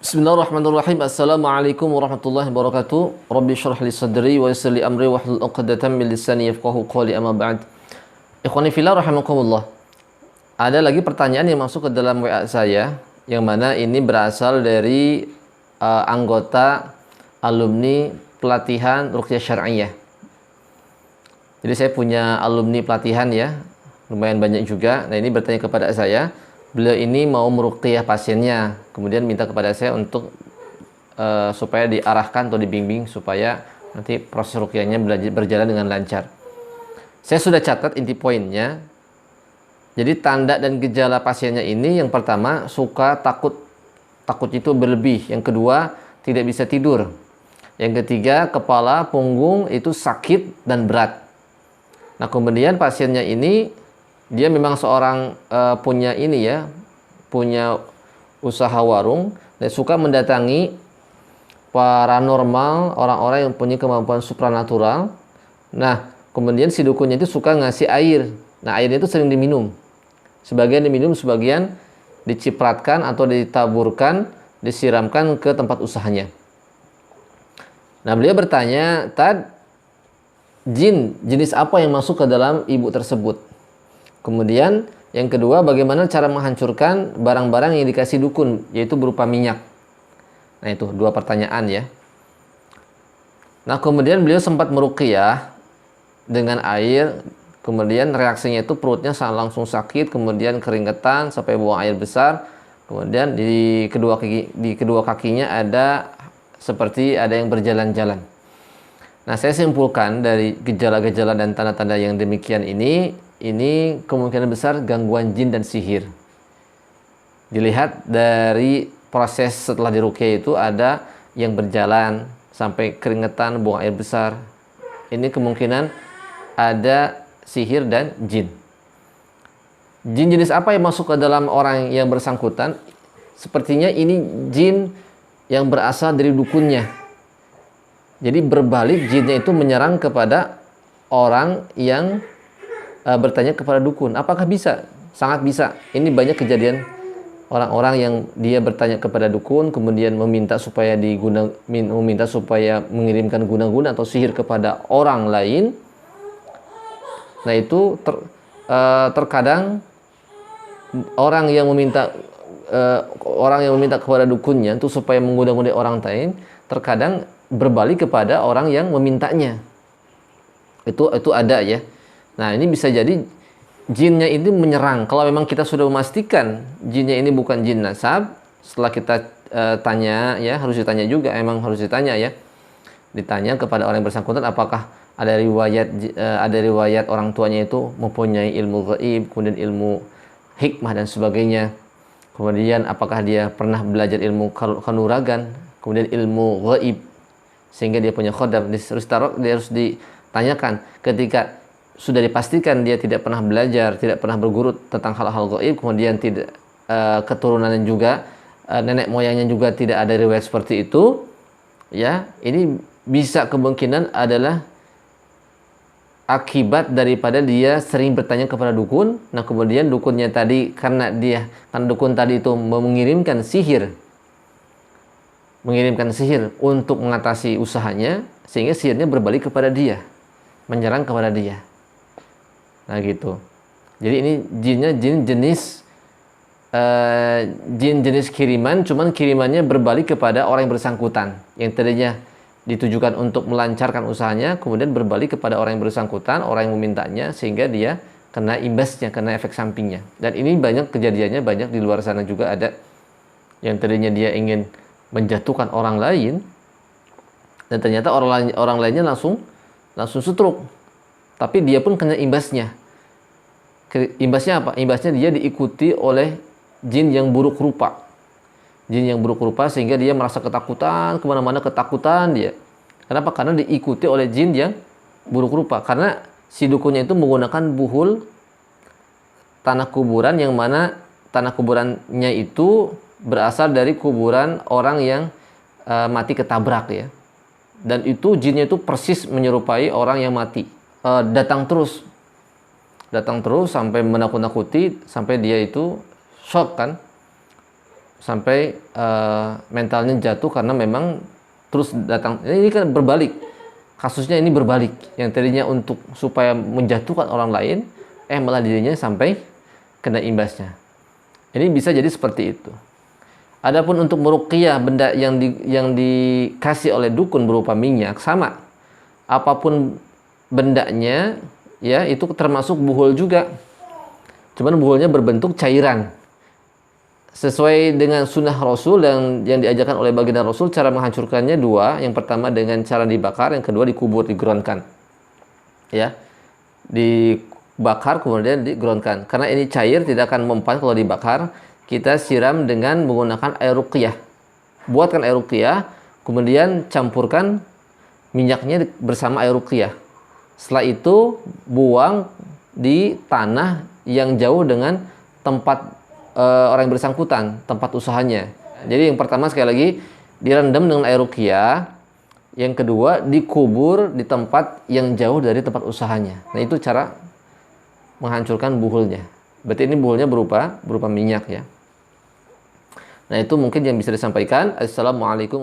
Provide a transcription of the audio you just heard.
Bismillahirrahmanirrahim. Assalamualaikum warahmatullahi wabarakatuh. Rabbi shrah li sadri wa yassir li amri wahlul 'uqdatam min lisani yafqahu qawli, amma ba'd. Ikhwani fillah rahimakumullah. Ada lagi pertanyaan yang masuk ke dalam WA saya, yang mana ini berasal dari anggota alumni pelatihan ruqyah syar'iyyah. Jadi saya punya alumni pelatihan ya, lumayan banyak juga. Nah, ini bertanya kepada saya. Beliau ini mau meruqyah pasiennya, kemudian minta kepada saya untuk supaya diarahkan atau dibimbing supaya nanti proses ruqyahnya berjalan dengan lancar. Saya sudah catat inti poinnya. Jadi tanda dan gejala pasiennya ini, yang pertama suka takut itu berlebih, yang kedua tidak bisa tidur, yang ketiga kepala punggung itu sakit dan berat. Nah, kemudian pasiennya ini dia memang seorang punya usaha warung dan suka mendatangi paranormal, orang-orang yang punya kemampuan supranatural. Nah, kemudian si dukunnya itu suka ngasih air. Nah, airnya itu sering diminum. Sebagian diminum, sebagian dicipratkan atau ditaburkan, disiramkan ke tempat usahanya. Nah, beliau bertanya, "Tad, jenis apa yang masuk ke dalam ibu tersebut?" Kemudian yang kedua, bagaimana cara menghancurkan barang-barang yang dikasih dukun, yaitu berupa minyak. Nah, itu dua pertanyaan ya. Nah, kemudian beliau sempat meruqyah dengan air, kemudian reaksinya itu perutnya langsung sakit, kemudian keringetan sampai buang air besar. Kemudian di kedua kakinya ada seperti ada yang berjalan-jalan. Nah, saya simpulkan dari gejala-gejala dan tanda-tanda yang demikian ini kemungkinan besar gangguan jin dan sihir. Dilihat dari proses setelah diruqyah itu ada yang berjalan sampai keringetan, buang air besar. Ini kemungkinan ada sihir dan jin. Jin jenis apa yang masuk ke dalam orang yang bersangkutan? Sepertinya ini jin yang berasal dari dukunnya. Jadi berbalik, jinnya itu menyerang kepada orang yang bertanya kepada dukun. Apakah bisa? Sangat bisa. Ini banyak kejadian orang-orang yang dia bertanya kepada dukun, kemudian meminta supaya mengirimkan guna-guna atau sihir kepada orang lain. Nah, itu terkadang orang yang meminta kepada dukunnya itu supaya menggoda-godai orang lain, terkadang berbalik kepada orang yang memintanya. Itu ada ya. Nah, ini bisa jadi jinnya ini menyerang. Kalau memang kita sudah memastikan jinnya ini bukan jin nasab, setelah kita tanya ya, harus ditanya juga, emang harus ditanya ya. Ditanya kepada orang yang bersangkutan apakah ada riwayat orang tuanya itu mempunyai ilmu gaib, kemudian ilmu hikmah dan sebagainya. Kemudian apakah dia pernah belajar ilmu kanuragan, kemudian ilmu gaib sehingga dia punya khodam. Dia harus ditanyakan. Ketika sudah dipastikan dia tidak pernah belajar, tidak pernah berguru tentang hal-hal gaib, kemudian tidak keturunannya juga, nenek moyangnya juga tidak ada riwayat seperti itu, ya, ini bisa kemungkinan adalah akibat daripada dia sering bertanya kepada dukun. Nah, kemudian dukunnya tadi karena dukun tadi itu mengirimkan sihir untuk mengatasi usahanya, sehingga sihirnya berbalik kepada dia, menyerang kepada dia. Nah, gitu. Jadi ini jinnya jin jenis kiriman, cuman kirimannya berbalik kepada orang yang bersangkutan. Yang tadinya ditujukan untuk melancarkan usahanya, kemudian berbalik kepada orang yang bersangkutan, orang yang memintanya, sehingga dia kena imbasnya, kena efek sampingnya. Dan ini banyak kejadiannya, banyak di luar sana juga ada yang tadinya dia ingin menjatuhkan orang lain, dan ternyata orang lainnya langsung stroke. Tapi dia pun kena imbasnya. Imbasnya apa? Imbasnya dia diikuti oleh jin yang buruk rupa. Jin yang buruk rupa sehingga dia merasa ketakutan, kemana-mana ketakutan dia. Kenapa? Karena diikuti oleh jin yang buruk rupa. Karena si dukunnya itu menggunakan buhul tanah kuburan, yang mana tanah kuburannya itu berasal dari kuburan orang yang mati ketabrak ya. Dan itu jinnya itu persis menyerupai orang yang mati. Datang terus sampai menakut-nakuti, sampai dia itu shock kan, sampai mentalnya jatuh karena memang terus datang. Ini kan berbalik. Kasusnya ini berbalik. Yang tadinya untuk supaya menjatuhkan orang lain, malah dirinya sampai kena imbasnya. Ini bisa jadi seperti itu. Adapun untuk meruqyah benda yang dikasih oleh dukun berupa minyak, sama. Apapun bendanya, ya itu termasuk buhul juga. Cuman buhulnya berbentuk cairan. Sesuai dengan sunnah Rasul dan yang diajarkan oleh baginda Rasul, cara menghancurkannya dua. Yang pertama dengan cara dibakar, yang kedua dikubur, digeronkan. Ya, dibakar kemudian digeronkan. Karena ini cair, tidak akan mempan kalau dibakar. Kita siram dengan menggunakan air ruqyah. Buatkan air ruqyah, kemudian campurkan minyaknya bersama air ruqyah. Setelah itu buang di tanah yang jauh dengan tempat orang yang bersangkutan, tempat usahanya. Jadi yang pertama sekali lagi direndam dengan air ruqyah, yang kedua dikubur di tempat yang jauh dari tempat usahanya. Nah, itu cara menghancurkan buhulnya. Berarti ini buhulnya berupa minyak ya. Nah, itu mungkin yang bisa disampaikan. Assalamualaikum.